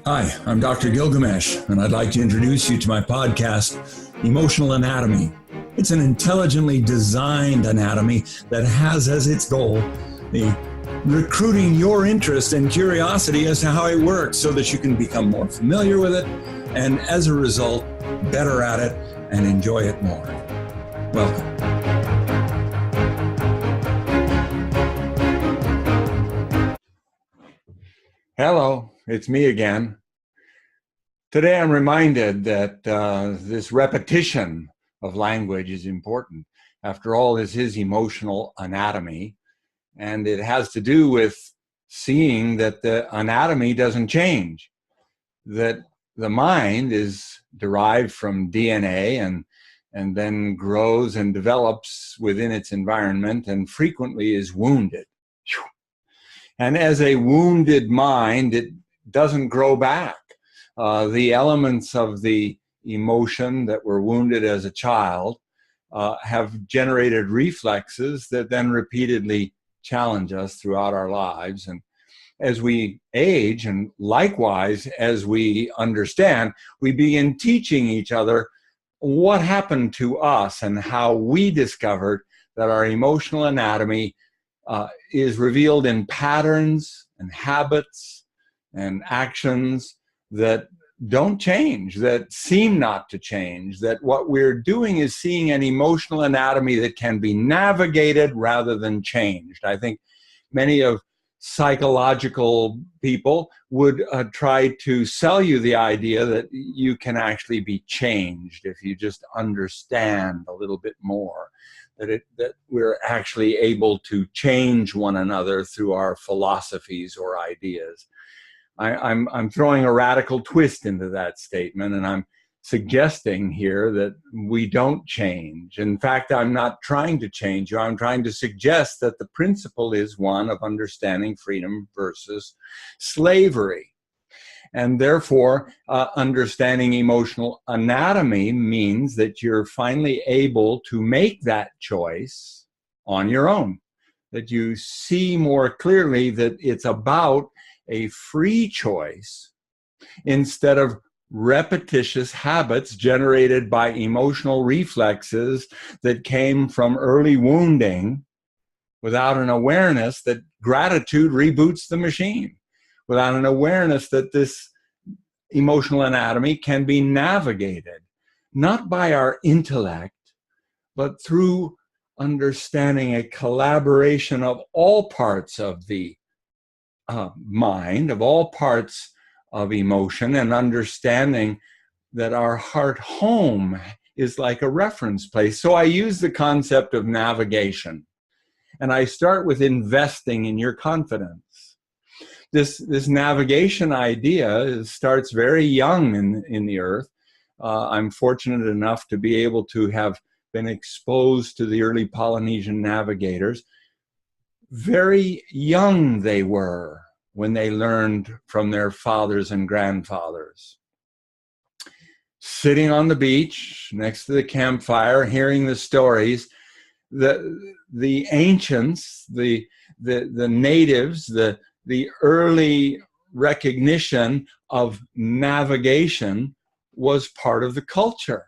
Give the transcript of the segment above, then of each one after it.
Hi, I'm Dr. Gilgamesh, and I'd like to introduce you to my podcast, Emotional Anatomy. It's an intelligently designed anatomy that has as its goal the recruiting your interest and curiosity as to how it works so that you can become more familiar with it and, as a result, better at it and enjoy it more. Welcome. Hello, it's me again. Today I'm reminded that this repetition of language is important. After all, this is emotional anatomy, and it has to do with seeing that the anatomy doesn't change, that the mind is derived from DNA and then grows and develops within its environment and frequently is wounded. And as a wounded mind, it doesn't grow back. The elements of the emotion that were wounded as a child have generated reflexes that then repeatedly challenge us throughout our lives. And as we age, and likewise as we understand, we begin teaching each other what happened to us and how we discovered that our emotional anatomy is revealed in patterns and habits and actions that don't change, that seem not to change, that what we're doing is seeing an emotional anatomy that can be navigated rather than changed. I think many of psychological people would try to sell you the idea that you can actually be changed if you just understand a little bit more. That we're actually able to change one another through our philosophies or ideas. I'm throwing a radical twist into that statement, and I'm suggesting here that we don't change. In fact, I'm not trying to change you. I'm trying to suggest that the principle is one of understanding freedom versus slavery. And therefore, understanding emotional anatomy means that you're finally able to make that choice on your own, that you see more clearly that it's about a free choice instead of repetitious habits generated by emotional reflexes that came from early wounding without an awareness that gratitude reboots the machine, without an awareness that this emotional anatomy can be navigated, not by our intellect, but through understanding a collaboration of all parts of the mind, of all parts of emotion, and understanding that our heart home is like a reference place. So I use the concept of navigation, and I start with investing in your confidence. This navigation idea starts very young in the earth. I'm fortunate enough to be able to have been exposed to the early Polynesian navigators. Very young they were when they learned from their fathers and grandfathers. Sitting on the beach next to the campfire, hearing the stories, the ancients, the natives, the early recognition of navigation was part of the culture.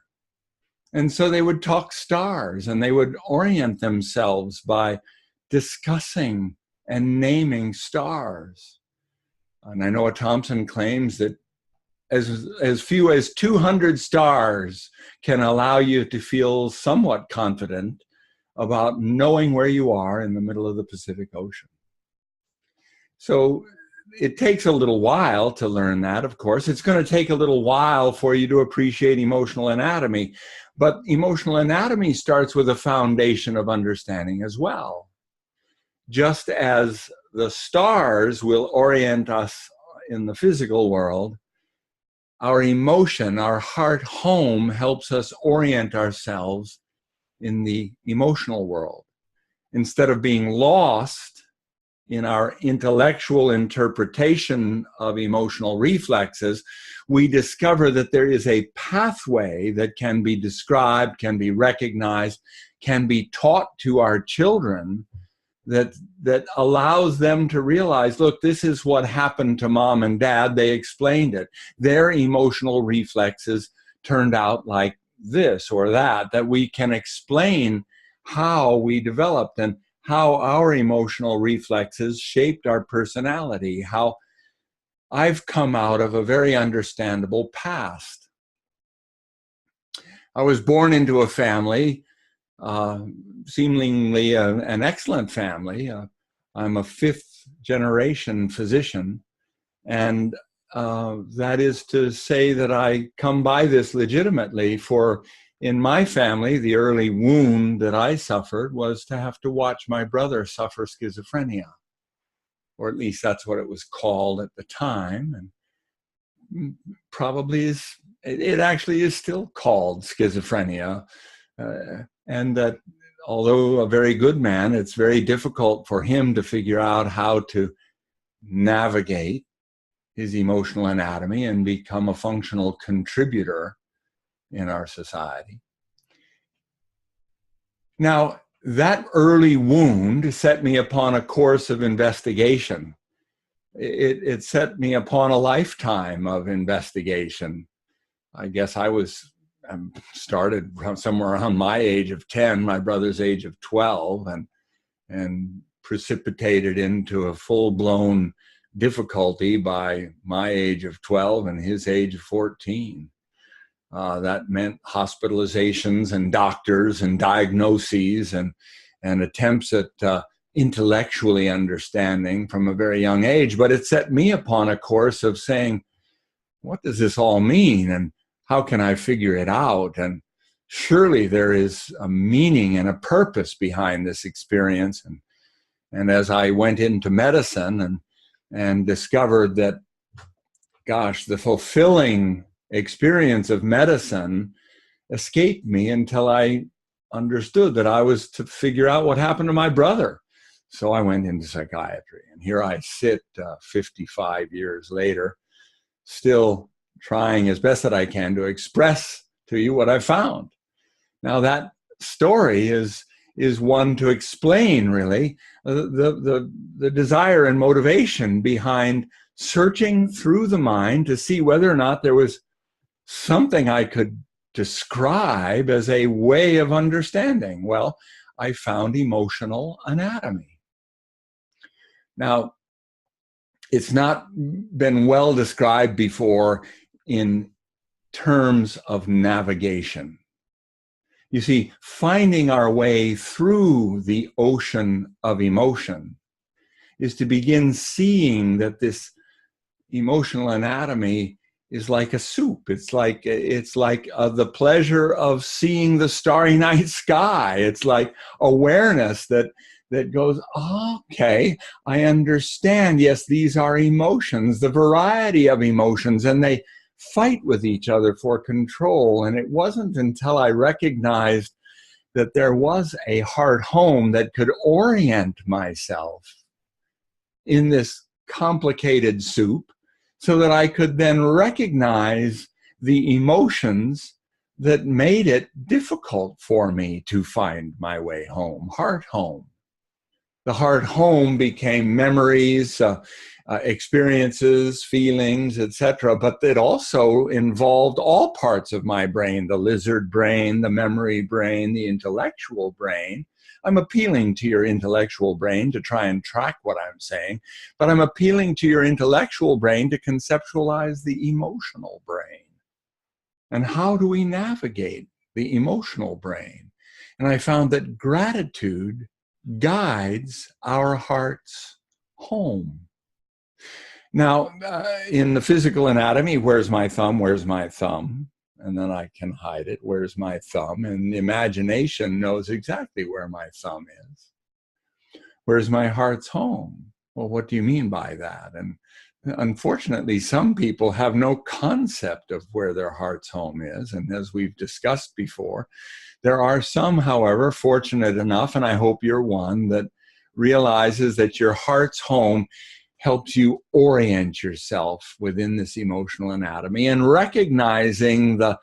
And so they would talk stars, and they would orient themselves by discussing and naming stars. And I know Thompson claims that as few as 200 stars can allow you to feel somewhat confident about knowing where you are in the middle of the Pacific Ocean. So it takes a little while to learn that, of course. It's going to take a little while for you to appreciate emotional anatomy. But emotional anatomy starts with a foundation of understanding as well. Just as the stars will orient us in the physical world, our emotion, our heart home, helps us orient ourselves in the emotional world. Instead of being lost in our intellectual interpretation of emotional reflexes, we discover that there is a pathway that can be described, can be recognized, can be taught to our children, that allows them to realize, look, this is what happened to mom and dad. They explained it. Their emotional reflexes turned out like this or that we can explain how we developed and how our emotional reflexes shaped our personality, how I've come out of a very understandable past. I was born into a family, seemingly an excellent family. I'm a fifth generation physician, and that is to say that I come by this legitimately, for in my family, the early wound that I suffered was to have to watch my brother suffer schizophrenia, or at least that's what it was called at the time, and probably it actually is still called schizophrenia. And that although a very good man, it's very difficult for him to figure out how to navigate his emotional anatomy and become a functional contributor in our society. Now, that early wound set me upon a course of investigation. It set me upon a lifetime of investigation. I guess I started somewhere around my age of 10, my brother's age of 12, and precipitated into a full-blown difficulty by my age of 12 and his age of 14. That meant hospitalizations and doctors and diagnoses and attempts at intellectually understanding from a very young age. But it set me upon a course of saying, what does this all mean? And how can I figure it out? And surely there is a meaning and a purpose behind this experience. And as I went into medicine and discovered that, gosh, the fulfilling experience of medicine escaped me until I understood that I was to figure out what happened to my brother. So I went into psychiatry, and here I sit 55 years later, still trying as best that I can to express to you what I found. Now that story is one to explain really the desire and motivation behind searching through the mind to see whether or not there was something I could describe as a way of understanding. Well, I found emotional anatomy. Now, it's not been well described before in terms of navigation. You see, finding our way through the ocean of emotion is to begin seeing that this emotional anatomy is like a soup. It's like the pleasure of seeing the starry night sky. It's like awareness that goes, okay, I understand. Yes, these are emotions, the variety of emotions, and they fight with each other for control. And it wasn't until I recognized that there was a heart home that could orient myself in this complicated soup, so that I could then recognize the emotions that made it difficult for me to find my way home, heart home. The heart home became memories, experiences, feelings, etc. But it also involved all parts of my brain, the lizard brain, the memory brain, the intellectual brain. I'm appealing to your intellectual brain to try and track what I'm saying, but I'm appealing to your intellectual brain to conceptualize the emotional brain. And how do we navigate the emotional brain? And I found that gratitude guides our hearts home. Now, in the physical anatomy, where's my thumb? Where's my thumb? And then I can hide it. Where's my thumb? And the imagination knows exactly where my thumb is. Where's my heart's home? Well, what do you mean by that? And unfortunately, some people have no concept of where their heart's home is. And as we've discussed before, there are some, however, fortunate enough, and I hope you're one, that realizes that your heart's home helps you orient yourself within this emotional anatomy, and recognizing the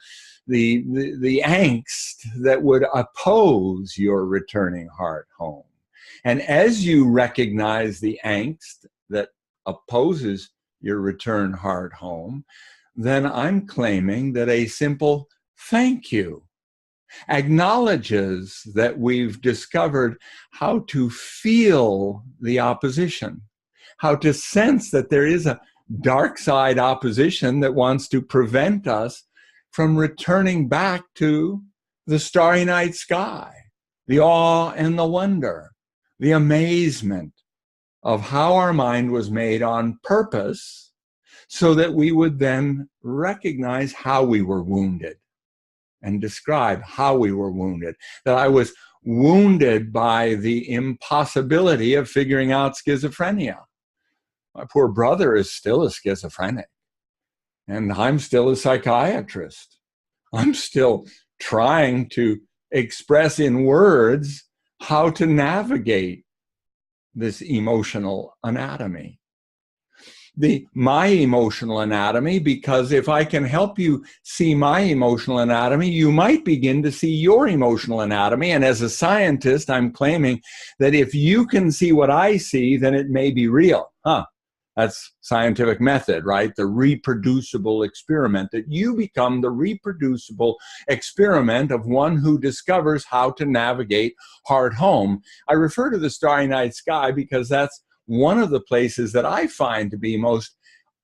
angst that would oppose your returning heart home. And as you recognize the angst that opposes your return heart home, then I'm claiming that a simple thank you acknowledges that we've discovered how to feel the opposition, how to sense that there is a dark side opposition that wants to prevent us from returning back to the starry night sky, the awe and the wonder, the amazement of how our mind was made on purpose so that we would then recognize how we were wounded and describe how we were wounded, that I was wounded by the impossibility of figuring out schizophrenia. My poor brother is still a schizophrenic, and I'm still a psychiatrist. I'm still trying to express in words how to navigate this emotional anatomy. My emotional anatomy, because if I can help you see my emotional anatomy, you might begin to see your emotional anatomy. And as a scientist, I'm claiming that if you can see what I see, then it may be real. That's scientific method, right? The reproducible experiment, that you become the reproducible experiment of one who discovers how to navigate heart home. I refer to the starry night sky because that's one of the places that I find to be most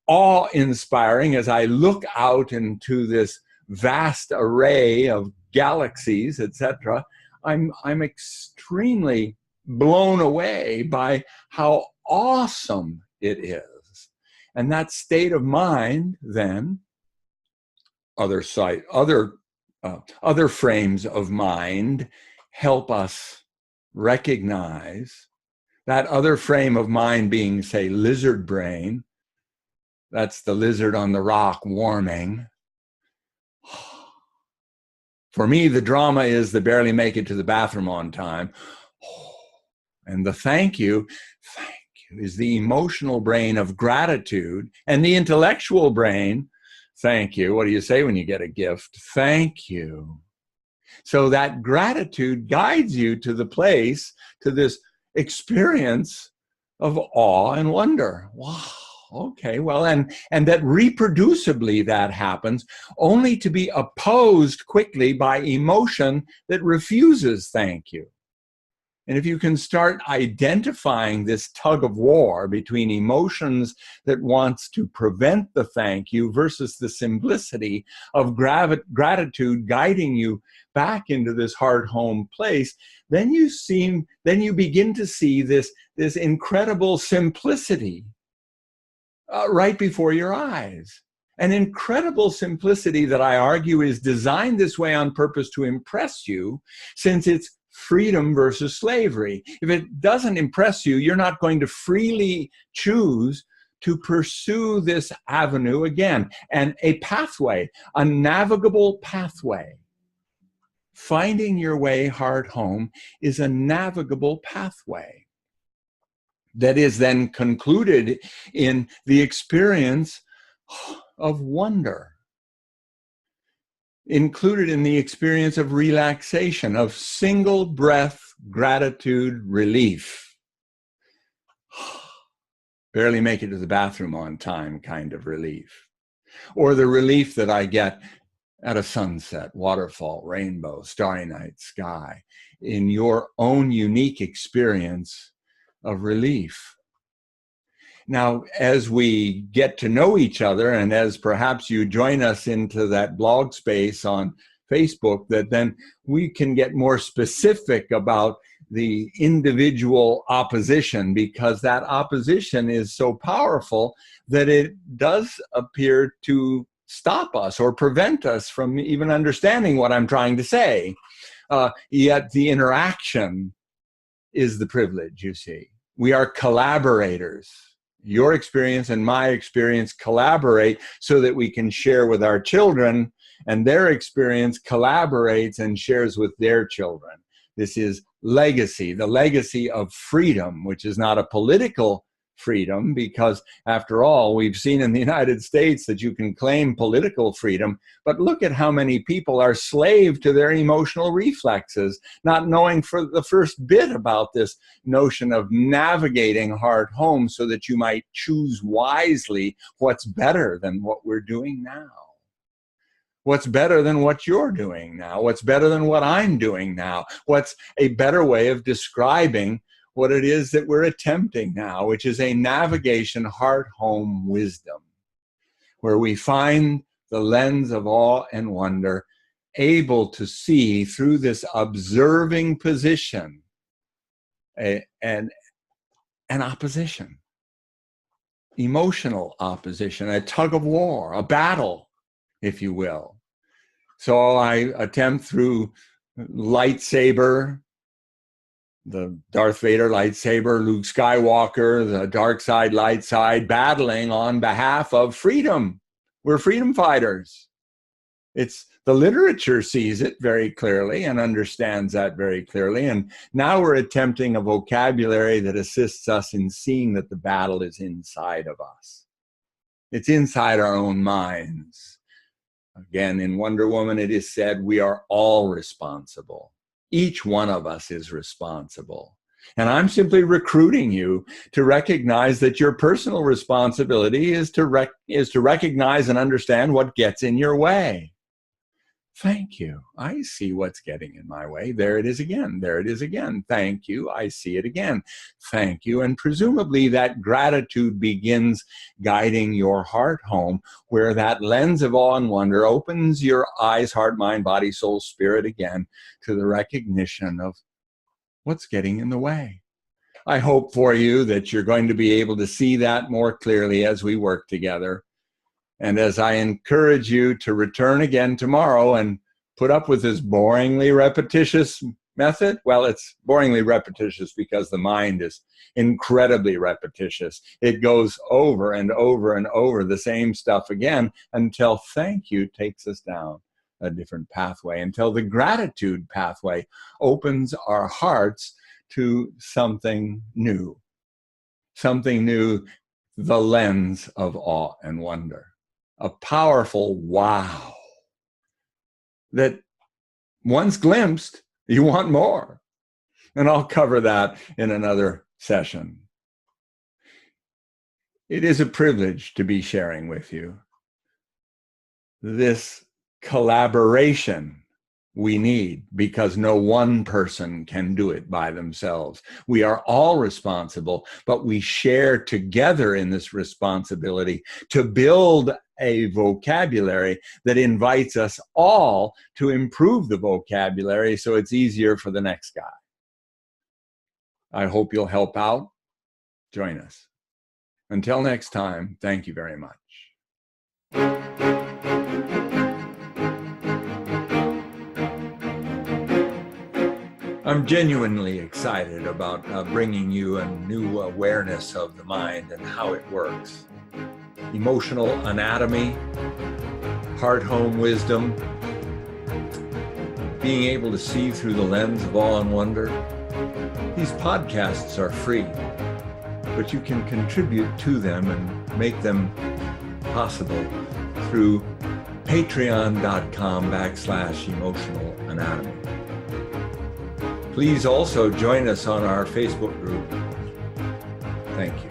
awe-inspiring as I look out into this vast array of galaxies, etc. I'm extremely blown away by how awesome it is. And that state of mind, then, other frames of mind help us recognize that other frame of mind being, say, lizard brain. That's the lizard on the rock warming. For me, the drama is the barely make it to the bathroom on time. And the thank you is the emotional brain of gratitude, and the intellectual brain, thank you. What do you say when you get a gift? Thank you. So that gratitude guides you to the place, to this experience of awe and wonder. Wow. Okay, well, and that reproducibly that happens, only to be opposed quickly by emotion that refuses thank you. And if you can start identifying this tug of war between emotions that wants to prevent the thank you versus the simplicity of gratitude guiding you back into this heart home place, then you begin to see this incredible simplicity right before your eyes. An incredible simplicity that I argue is designed this way on purpose to impress you, since it's freedom versus slavery. If it doesn't impress you, you're not going to freely choose to pursue this avenue again. And a pathway, a navigable pathway. Finding your way heart home is a navigable pathway that is then concluded in the experience of wonder, included in the experience of relaxation, of single breath gratitude relief. Barely make it to the bathroom on time kind of relief. Or the relief that I get at a sunset, waterfall, rainbow, starry night sky, in your own unique experience of relief. Now, as we get to know each other, and as perhaps you join us into that blog space on Facebook, that then we can get more specific about the individual opposition, because that opposition is so powerful that it does appear to stop us or prevent us from even understanding what I'm trying to say. Yet the interaction is the privilege, you see. We are collaborators. Your experience and my experience collaborate so that we can share with our children, and their experience collaborates and shares with their children. This is legacy, the legacy of freedom, which is not a political freedom, because after all, we've seen in the United States that you can claim political freedom, but look at how many people are slave to their emotional reflexes, not knowing for the first bit about this notion of navigating heart home so that you might choose wisely what's better than what we're doing now. What's better than what you're doing now? What's better than what I'm doing now? What's a better way of describing what it is that we're attempting now, which is a navigation heart-home wisdom, where we find the lens of awe and wonder, able to see through this observing position an opposition, emotional opposition, a tug of war, a battle, if you will. So I attempt through lightsaber, the Darth Vader lightsaber, Luke Skywalker, the dark side, light side, battling on behalf of freedom. We're freedom fighters. It's the literature sees it very clearly and understands that very clearly. And now we're attempting a vocabulary that assists us in seeing that the battle is inside of us. It's inside our own minds. Again, in Wonder Woman, it is said we are all responsible. Each one of us is responsible. And I'm simply recruiting you to recognize that your personal responsibility is to recognize and understand what gets in your way. Thank you. I see what's getting in my way. There it is again. There it is again. Thank you. I see it again. Thank you. And presumably that gratitude begins guiding your heart home, where that lens of awe and wonder opens your eyes, heart, mind, body, soul, spirit again to the recognition of what's getting in the way. I hope for you that you're going to be able to see that more clearly as we work together. And as I encourage you to return again tomorrow and put up with this boringly repetitious method, well, it's boringly repetitious because the mind is incredibly repetitious. It goes over and over and over the same stuff again until thank you takes us down a different pathway, until the gratitude pathway opens our hearts to something new, the lens of awe and wonder. A powerful wow that once glimpsed, you want more. And I'll cover that in another session. It is a privilege to be sharing with you this collaboration we need, because no one person can do it by themselves. We are all responsible, but we share together in this responsibility to build a vocabulary that invites us all to improve the vocabulary so it's easier for the next guy. I hope you'll help out. Join us. Until next time, thank you very much. I'm genuinely excited about bringing you a new awareness of the mind and how it works. Emotional anatomy, heart-home wisdom, being able to see through the lens of awe and wonder. These podcasts are free, but you can contribute to them and make them possible through patreon.com/emotional anatomy. Please also join us on our Facebook group. Thank you.